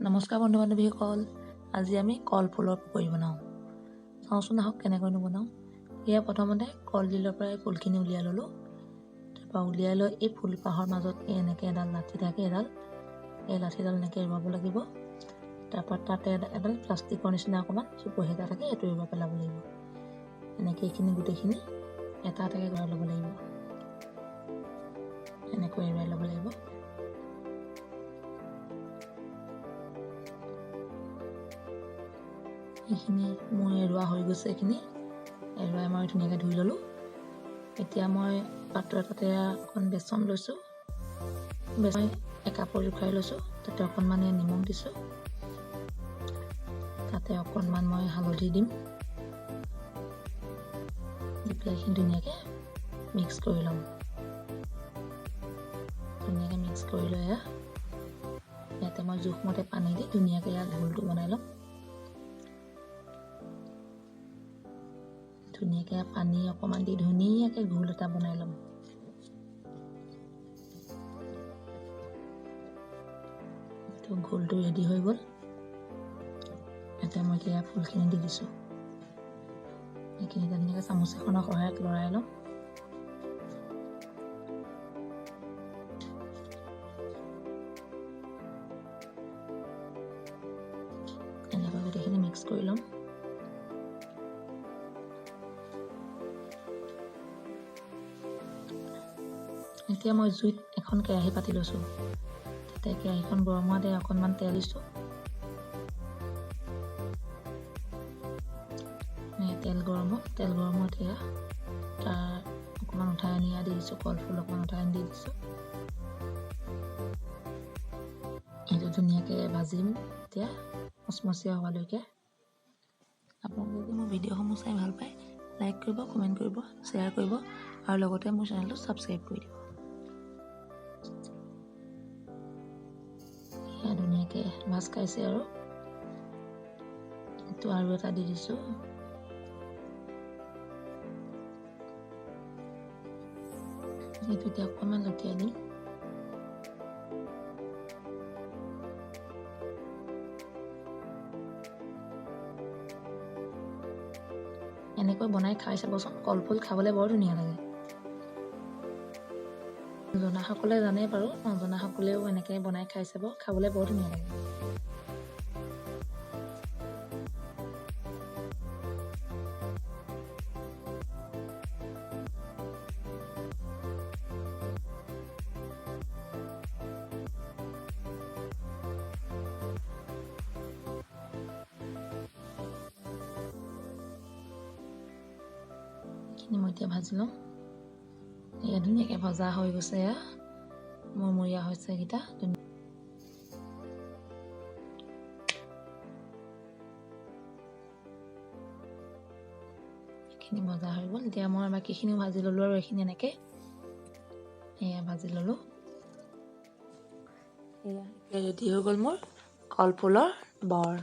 নমস্কাৰ বন্ধু বান্ধৱীসকল, আজি আমি কলফুলৰ পকৰি বনাওঁ। চাওঁচোন আহক কেনেকৈনো বনাওঁ। এয়া প্ৰথমতে কলডিলৰ পৰা এই ফুলখিনি উলিয়াই ল'লোঁ। তাৰপৰা উলিয়াই লৈ এই ফুলপাহৰ মাজত এনেকৈ এডাল লাঠি থাকে, এই লাঠিডাল এনেকৈ এৰুৱাব লাগিব। তাৰপৰা তাতে এডাল প্লাষ্টিকৰ নিচিনা অকণমান চুপহি এটা থাকে, এইটো এৰুৱাই পেলাব লাগিব। এনেকৈ এইখিনি গোটেইখিনি এটা এটাকৈ ঘূৰাই ল'ব লাগিব। এনেকৈ এৰুৱাই ল'ব লাগিব। এইখিনি মোৰ এৰুৱা হৈ গৈছে। এইখিনি এৰুৱাই মই ধুনীয়াকৈ ধুই ল'লোঁ। এতিয়া মই পাত্ৰ এটাতে অকণ বেচন লৈছোঁ। বেচন একাপৰ জোখাই লৈছোঁ। তাতে অকণমান নিমখ দিছোঁ। তাতে অকণমান মই হালধি দিম। দি পেলাই এইখিনি ধুনীয়াকৈ মিক্স কৰি ল'ম। ধুনীয়াকৈ মিক্স কৰি লৈ ইয়াতে মই জোখমতে পানী দি ধুনীয়াকৈ ঘোলটো বনাই ল'ম। ধুনীয়াকৈ পানী অকণমান দি ধুনীয়াকৈ ঘোল এটা বনাই ল'ম। ঘোলটো ৰেডি হৈ গ'ল। এতিয়া মই ফুলখিনি দি দিছোঁ। এইখিনি ধুনীয়াকৈ চামুচ এখনৰ সহায়ত লৰাই ল'ম। এনেকৈ গোটেইখিনি মিক্স কৰি ল'ম। এতিয়া মই জুইত এখন কেৰাহী পাতি লৈছোঁ। তাতে কেৰাহীখন গৰম হোৱাতে অকণমান তেল দিছোঁ। তেল গৰম হোৱাত তাৰ অকণমান উঠাই আনি দি দিছোঁ। কলফুল অকণমান উঠাই আনি দি দিছোঁ। এইটো ধুনীয়াকৈ ভাজিম এতিয়া মচমচীয়া হোৱালৈকে। আপোনালোকে যদি মোৰ ভিডিঅ'সমূহ চাই ভাল পায়, লাইক কৰিব, কমেণ্ট কৰিব, শ্বেয়াৰ কৰিব আৰু লগতে মোৰ চেনেলটো ছাবস্ক্ৰাইব কৰি দিব। ধুনীয়াকৈ ভাজ খাইছে আৰু এইটো আৰু এটা দি দিছোঁ। এইটো এতিয়া অকণমান লটিয়াই দিম। এনেকৈ বনাই খাই চাবচোন। কলফুল খাবলৈ বৰ ধুনীয়া লাগে। জনাসকলে জানে বাৰু, নজনাসকলেও এনেকৈ বনাই খাই চাব, খাবলৈ বৰ ধুনীয়া লাগে। এইখিনি মই এতিয়া ভাজি ল'ম। এয়া ধুনীয়াকৈ ভজা হৈ গৈছে। মৰমৰীয়া হৈছে এইকেইটা। এইখিনি ভজা হৈ গ'ল। এতিয়া মই বাকীখিনিও ভাজি ল'লোঁ আৰু এইখিনি এনেকৈ ভাজি ল'লোঁ। এতিয়া ৰেডি হৈ গ'ল মোৰ কলফুলৰ বৰ।